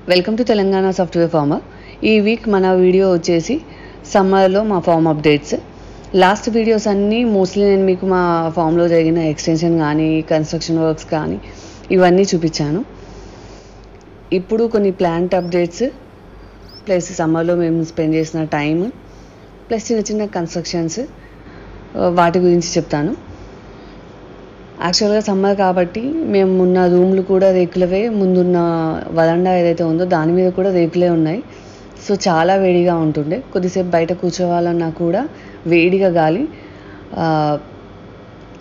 Welcome to Telangana software farmer. ఈ week మన video వచ్చేసి సమ్మర్లో మా ఫామ్ అప్డేట్స్. లాస్ట్ వీడియోస్ అన్నీ మోస్ట్లీ నేను మీకు మా ఫామ్లో జరిగిన ఎక్స్టెన్షన్ కానీ కన్స్ట్రక్షన్ వర్క్స్ కానీ ఇవన్నీ చూపించాను. ఇప్పుడు కొన్ని ప్లాంట్ అప్డేట్స్ ప్లస్ సమ్మర్లో మేము స్పెండ్ చేసిన టైం ప్లస్ చిన్న చిన్న కన్స్ట్రక్షన్స్ వాటి గురించి చెప్తాను. యాక్చువల్గా సమ్మర్ కాబట్టి మేము ఉన్న రూమ్లు కూడా రేకులవే, ముందున్న వరండా ఏదైతే ఉందో దాని మీద కూడా రేకులే ఉన్నాయి. సో చాలా వేడిగా ఉంటుండే. కొద్దిసేపు బయట కూర్చోవాలన్నా కూడా వేడిగా గాలి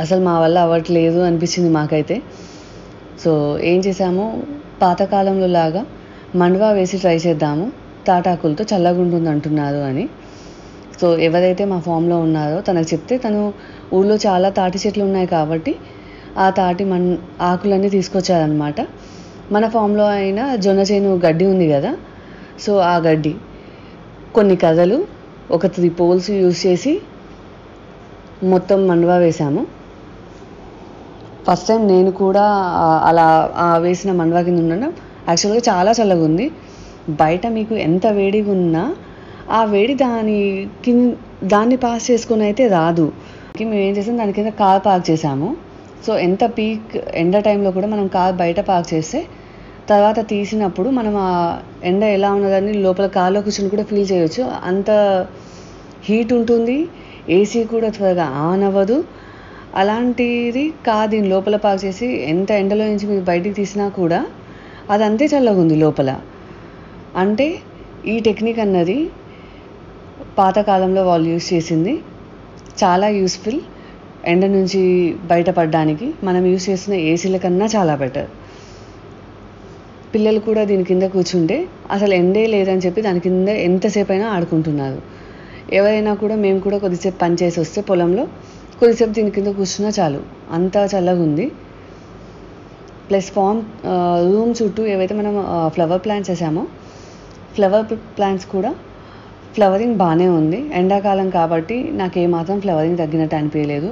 అసలు మా వల్ల అవ్వట్లేదు అనిపించింది మాకైతే. సో ఏం చేసాము, పాతకాలంలో లాగా మండువా వేసి ట్రై చేద్దాము, తాటాకులతో చల్లగా ఉంటుంది అంటున్నారు అని. సో ఎవరైతే మా ఫామ్లో ఉన్నారో తనకు చెప్తే తను ఊళ్ళో చాలా తాటి చెట్లు ఉన్నాయి కాబట్టి ఆ తాటి ఆకులన్నీ తీసుకొచ్చారనమాట. మన ఫామ్లో అయినా జొన్న చేను గడ్డి ఉంది కదా, సో ఆ గడ్డి, కొన్ని కథలు, ఒక 3 పోల్స్ యూజ్ చేసి మొత్తం మండువా వేసాము. ఫస్ట్ టైం నేను కూడా అలా వేసిన మండువా కింద ఉండడం యాక్చువల్గా చాలా చల్లగా ఉంది. బయట మీకు ఎంత వేడిగా ఉన్నా ఆ వేడి దాన్ని పాస్ చేసుకొని అయితే రాదు. మేము ఏం చేసాం, దాని కింద కార్ పార్క్ చేసాము. సో ఎంత పీక్ ఎండ టైంలో కూడా మనం కార్ బయట పార్క్ చేస్తే తర్వాత తీసినప్పుడు మనం ఆ ఎండ ఎలా ఉన్నదని లోపల కార్లో కూర్చొని కూడా ఫీల్ చేయొచ్చు. అంత హీట్ ఉంటుంది, ఏసీ కూడా త్వరగా ఆన్ అవ్వదు. అలాంటిది కార్ దీని లోపల పార్క్ చేసి ఎంత ఎండలో నుంచి మీరు బయటికి తీసినా కూడా అది అంతే చల్లగా ఉంది లోపల. అంటే ఈ టెక్నిక్ అన్నది పాతకాలంలో వాళ్ళు యూజ్ చేసింది, చాలా యూస్ఫుల్. ఎండ నుంచి బయటపడడానికి మనం యూజ్ చేస్తున్న ఏసీల కన్నా చాలా బెటర్. పిల్లలు కూడా దీని కింద కూర్చుంటే అసలు ఎండే లేదని చెప్పి దాని కింద ఎంతసేపు అయినా ఆడుకుంటున్నారు. ఎవరైనా కూడా మేము కూడా కొద్దిసేపు పని చేసి వస్తే పొలంలో కొద్దిసేపు దీని కింద కూర్చున్నా చాలు, అంత చల్లగా ఉంది. ప్లస్ రూమ్ చుట్టూ ఏవైతే మనం ఫ్లవర్ ప్లాంట్స్ వేసామో ఫ్లవర్ ప్లాంట్స్ కూడా ఫ్లవరింగ్ బాగానే ఉంది. ఎండాకాలం కాబట్టి నాకు ఏమాత్రం ఫ్లవరింగ్ తగ్గినట్టు అనిపించలేదు.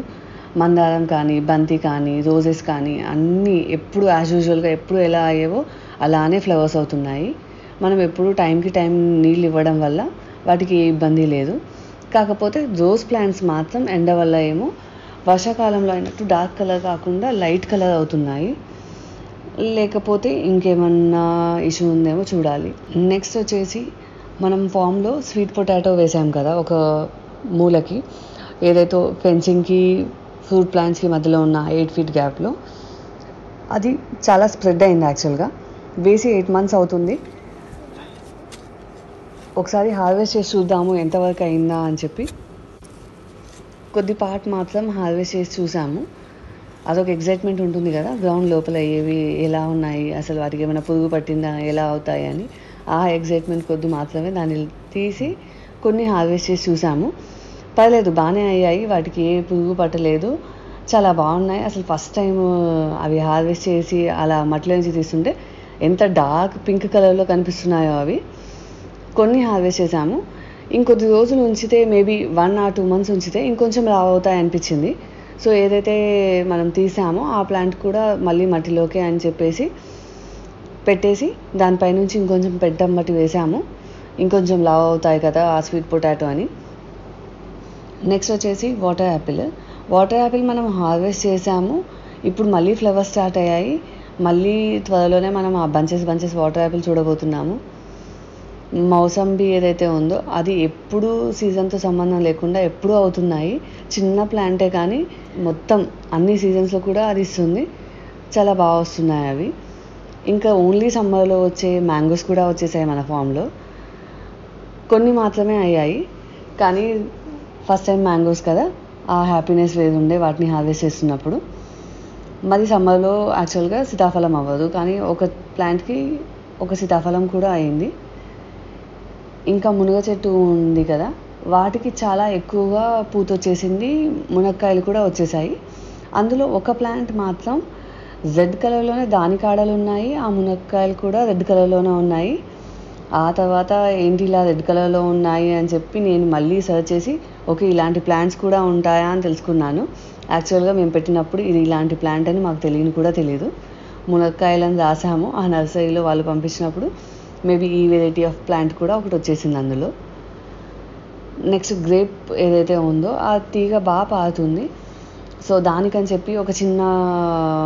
మందారం కానీ, బంతి కానీ, రోజెస్ కానీ అన్నీ ఎప్పుడు యాజ్ యూజువల్గా ఎప్పుడు ఎలా అయ్యేవో అలానే ఫ్లవర్స్ అవుతున్నాయి. మనం ఎప్పుడు టైంకి టైం నీళ్ళు ఇవ్వడం వల్ల వాటికి ఏ ఇబ్బంది లేదు. కాకపోతే రోజ్ ప్లాంట్స్ మాత్రం ఎండ వల్ల ఏమో వర్షాకాలంలో అయినట్టు డార్క్ కలర్ కాకుండా లైట్ కలర్ అవుతున్నాయి. లేకపోతే ఇంకేమన్నా ఇష్యూ ఉందేమో చూడాలి. నెక్స్ట్ వచ్చేసి మనం ఫామ్లో స్వీట్ పొటాటో వేసాం కదా, ఒక మూలకి ఏదైతే ఫెన్సింగ్కి ఫ్రూట్ ప్లాంట్స్కి మధ్యలో ఉన్న 8 feet గ్యాప్లో. అది చాలా స్ప్రెడ్ అయింది. యాక్చువల్గా వేసి 8 months అవుతుంది. ఒకసారి హార్వెస్ట్ చేసి చూద్దాము ఎంతవరకు అయిందా అని చెప్పి కొద్ది పార్ట్ మాత్రం హార్వెస్ట్ చేసి చూసాము. అదొక ఎగ్జైట్మెంట్ ఉంటుంది కదా, గ్రౌండ్ లోపల ఏవి ఎలా ఉన్నాయి, అసలు వాటికి ఏమైనా పురుగు పట్టిందా, ఎలా అవుతాయి అని. ఆ ఎగ్జైట్మెంట్ కొద్ది మాత్రమే దాన్ని తీసి కొన్ని హార్వెస్ట్ చేసి చూసాము. పర్లేదు, బాగానే అయ్యాయి, వాటికి ఏ పురుగు పట్టలేదు, చాలా బాగున్నాయి. అసలు ఫస్ట్ టైం అవి హార్వెస్ట్ చేసి అలా మట్టిలో నుంచి తీస్తుంటే ఎంత డార్క్ పింక్ కలర్లో కనిపిస్తున్నాయో అవి. కొన్ని హార్వెస్ట్ చేసాము. ఇంకొద్ది రోజులు ఉంచితే మేబీ 1 or 2 months ఉంచితే ఇంకొంచెం లావు అవుతాయి అనిపించింది. సో ఏదైతే మనం తీసామో ఆ ప్లాంట్ కూడా మళ్ళీ మట్టిలోకే అని చెప్పేసి పెట్టేసి దానిపైనుంచి ఇంకొంచెం పెద్ద మట్టి వేసాము, ఇంకొంచెం లావు అవుతాయి కదా ఆ స్వీట్ పొటాటో అని. నెక్స్ట్ వచ్చేసి వాటర్ యాపిల్ మనం హార్వెస్ట్ చేసాము. ఇప్పుడు మళ్ళీ ఫ్లవర్స్ స్టార్ట్ అయ్యాయి. మళ్ళీ త్వరలోనే మనం ఆ బంచెస్ వాటర్ యాపిల్ చూడబోతున్నాము. మౌసంబీ ఏదైతే ఉందో అది ఎప్పుడు సీజన్తో సంబంధం లేకుండా ఎప్పుడూ అవుతున్నాయి. చిన్న ప్లాంటే కానీ మొత్తం అన్ని సీజన్స్లో కూడా అది ఇస్తుంది. చాలా బాగా వస్తున్నాయి అవి. ఇంకా ఓన్లీ సమ్మర్లో వచ్చే మ్యాంగోస్ కూడా వచ్చేసాయి మన ఫామ్లో. కొన్ని మాత్రమే అయ్యాయి, కానీ ఫస్ట్ టైం మ్యాంగోస్ కదా, ఆ హ్యాపీనెస్ వేరుండే వాటిని హార్వెస్ట్ చేస్తున్నప్పుడు. మరి సమ్మర్లో యాక్చువల్గా సీతాఫలం అవ్వదు, కానీ ఒక ప్లాంట్కి ఒక సీతాఫలం కూడా అయింది. ఇంకా మునగ చెట్టు ఉంది కదా, వాటికి చాలా ఎక్కువగా పూత వచ్చేసింది, మునక్కాయలు కూడా వచ్చేసాయి. అందులో ఒక ప్లాంట్ మాత్రం రెడ్ కలర్లోనే దాని కాడలు ఉన్నాయి, ఆ మునక్కాయలు కూడా రెడ్ కలర్లోనే ఉన్నాయి. ఆ తర్వాత ఏంటి ఇలా రెడ్ కలర్లో ఉన్నాయి అని చెప్పి నేను మళ్ళీ సర్చ్ చేసి ఓకే ఇలాంటి ప్లాంట్స్ కూడా ఉంటాయా అని తెలుసుకున్నాను. యాక్చువల్గా మేము పెట్టినప్పుడు ఇది ఇలాంటి ప్లాంట్ అని మాకు తెలియని కూడా తెలియదు. మునక్కాయలను రాసాము ఆ నర్సరీలో వాళ్ళు పంపించినప్పుడు. మేబీ ఈ వెరైటీ ఆఫ్ ప్లాంట్ కూడా ఒకటి వచ్చేసింది అందులో. నెక్స్ట్ గ్రేప్ ఏదైతే ఉందో ఆ తీగ బాగా పారుతుంది. సో దానికని చెప్పి ఒక చిన్న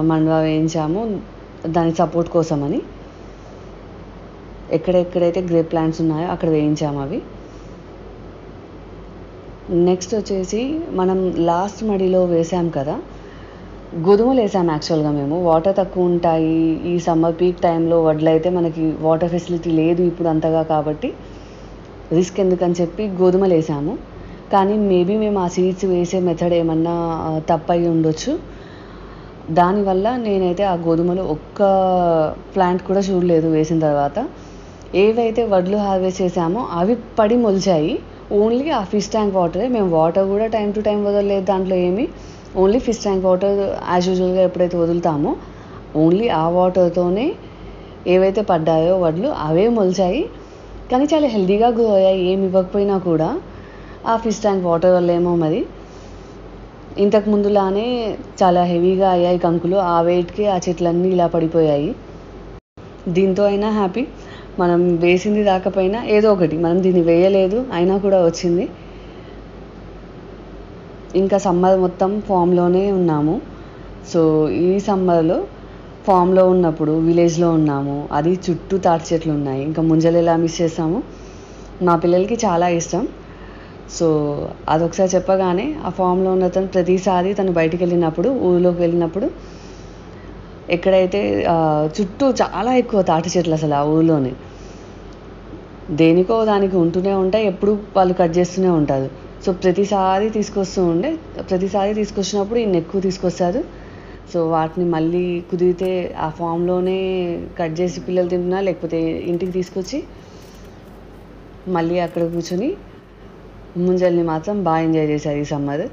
మండవ వేయించాము దాని సపోర్ట్ కోసమని. ఎక్కడెక్కడైతే గ్రేప్ ప్లాంట్స్ ఉన్నాయో అక్కడ వేయించాము అవి. నెక్స్ట్ వచ్చేసి మనం లాస్ట్ మడిలో వేసాం కదా, గోధుమలు వేసాము యాక్చువల్గా మేము. వాటర్ తక్కువ ఉంటాయి ఈ సమ్మర్ పీక్ టైంలో, వడ్లు అయితే మనకి వాటర్ ఫెసిలిటీ లేదు ఇప్పుడు అంతగా, కాబట్టి రిస్క్ ఎందుకని చెప్పి గోధుమలు వేసాము. కానీ మేబీ మేము ఆ సీడ్స్ వేసే మెథడ్ ఏమన్నా తప్పయి ఉండొచ్చు. దానివల్ల నేనైతే ఆ గోధుమలు ఒక్క ప్లాంట్ కూడా చూడలేదు వేసిన తర్వాత. ఏవైతే వడ్లు హార్వెస్ట్ చేసామో అవి పడి మొలిచాయి. ఓన్లీ ఆ ఫిష్ ట్యాంక్ వాటరే, మేము వాటర్ కూడా టైం టు టైం వదలలేదు దాంట్లో ఏమి. Only fish tank water as యూజువల్గా ఎప్పుడైతే వదులుతామో ఓన్లీ ఆ వాటర్తోనే ఏవైతే పడ్డాయో వడ్లు అవే మొలిచాయి. కానీ చాలా హెల్దీగా గ్రో అయ్యాయి. ఏమి ఇవ్వకపోయినా కూడా ఆ ఫిష్ ట్యాంక్ వాటర్ వల్ల ఏమో మరి ఇంతకు ముందులానే చాలా హెవీగా అయ్యాయి కంకులు. ఆ వెయిట్కి ఆ చెట్లన్నీ ఇలా పడిపోయాయి. దీంతో అయినా హ్యాపీ, మనం వేసింది రాకపోయినా ఏదో ఒకటి, మనం దీన్ని వేయలేదు అయినా కూడా వచ్చింది. ఇంకా సమ్మర్ మొత్తం ఫామ్లోనే ఉన్నాము. సో ఈ సమ్మర్లో ఫామ్లో ఉన్నప్పుడు విలేజ్లో ఉన్నాము, అది చుట్టూ తాటి చెట్లు ఉన్నాయి. ఇంకా ముంజలు ఎలా మిస్ చేస్తాము. మా పిల్లలకి చాలా ఇష్టం. సో అదొకసారి చెప్పగానే ఆ ఫామ్లో ఉన్న తను ప్రతిసారి తను బయటికి వెళ్ళినప్పుడు, ఊరిలోకి వెళ్ళినప్పుడు ఎక్కడైతే చుట్టూ చాలా ఎక్కువ తాటి చెట్లు అసలు ఆ ఊరిలోనే దేనికో దానికి ఉంటూనే ఉంటాయి, ఎప్పుడు వాళ్ళు కట్ చేస్తూనే ఉంటారు. సో ప్రతిసారి తీసుకొచ్చినప్పుడు ఇన్ని ఎక్కువ తీసుకొస్తారు. సో వాటిని మళ్ళీ కుదిరితే ఆ ఫామ్లోనే కట్ చేసి పిల్లలు తింటున్నా, లేకపోతే ఇంటికి తీసుకొచ్చి మళ్ళీ అక్కడ కూర్చొని ముంజల్ని మాత్రం బాగా ఎంజాయ్ చేశారు ఈ సమ్మర్.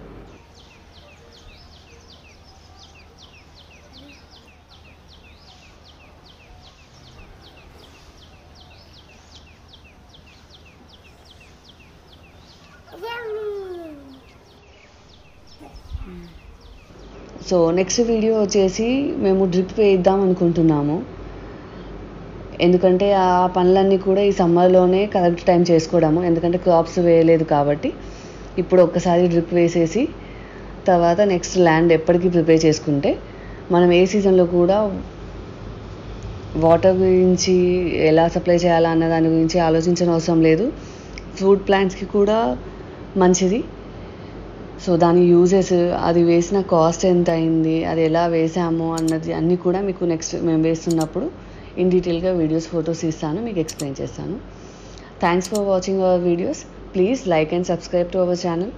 సో నెక్స్ట్ వీడియో వచ్చేసి మేము డ్రిప్ వేద్దాం అనుకుంటున్నాము. ఎందుకంటే ఆ పనులన్నీ కూడా ఈ సమ్మర్లోనే కరెక్ట్ టైం చేసుకోవడము, ఎందుకంటే క్రాప్స్ వేయలేదు కాబట్టి. ఇప్పుడు ఒక్కసారి డ్రిప్ వేసేసి తర్వాత నెక్స్ట్ ల్యాండ్ ఎప్పటికీ ప్రిపేర్ చేసుకుంటే మనం ఏ సీజన్లో కూడా వాటర్ గురించి ఎలా సప్లై చేయాలా అన్న దాని గురించి ఆలోచించిన అవసరం లేదు. ఫ్రూట్ ప్లాంట్స్కి కూడా మంచిది. సో దాని యూజెస్, అది వేసిన కాస్ట్ ఎంత అయింది, అది ఎలా వేసాము అన్నది అన్నీ కూడా మీకు నెక్స్ట్ మేము వేస్తున్నప్పుడు ఇన్ డీటెయిల్గా వీడియోస్, ఫొటోస్ ఇస్తాను, మీకు ఎక్స్ప్లెయిన్ చేస్తాను. Thanks for watching our videos. Please like and subscribe to our channel.